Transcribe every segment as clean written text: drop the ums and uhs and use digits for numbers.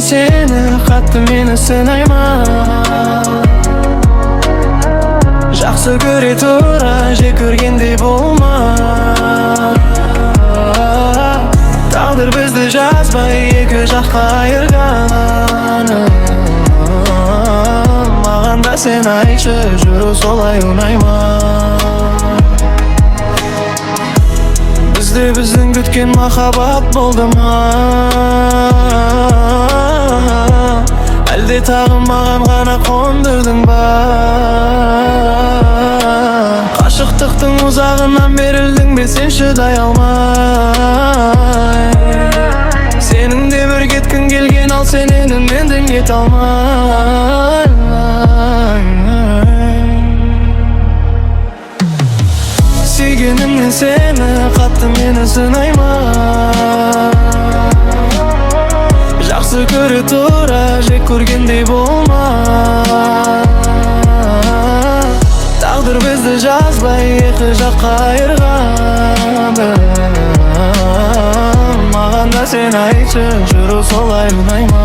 seni katты meni sınayman. Жақсы көре тұра жек көргендей болма. Тағдыр бізді жазбай екі жаққа айырған. Маған да сен айтшы, жүру солай оңай ма? Бізде біздің күткен махаббат болды ма? Әлде тағы маған ғана қондырдың ба? Қашықтықтың ұзағынан берілдің бе сен шыдай алмай? Сенің де бір кеткің келген, ал сенің менден кете алмай. Сүйгенімнен сені қатты мені сынайман. Жақсы көре тұра жек көргендей болма. Тағдыр бізді жазбай екі жаққа айырған. Маған да сен айтшы, жүру солай оңай ма?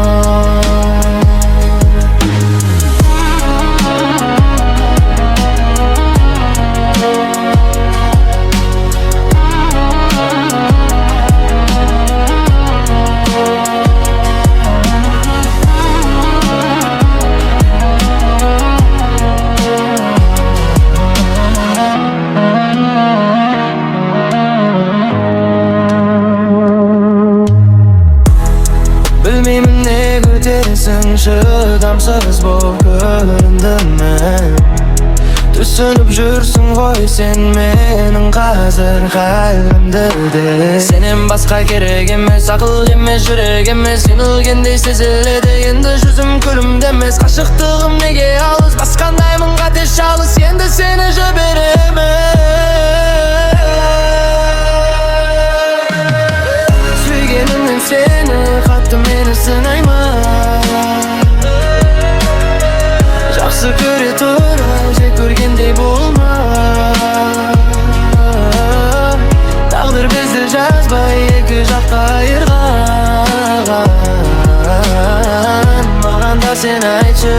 Білмеймін не көтересің, шыдамсыз болып көріндім мен. Түсініп жүрсің ғой сен менің қазір халімді де. Сенен басқа керек емес, ақыл емес, жүрек емес. Сен өлгендей сезіледі, енді жүзім күлімде емес. Қашықтығым неге алыс, басқандаймын қате шалыс. Енді сені жіберемін. Сүйгенімнен сені қатты мені сынайман. Жақсы көре тұра жек көргендей болма. Тағдыр бізді жазбай екі жаққа айырған. Маған да сен айтшы,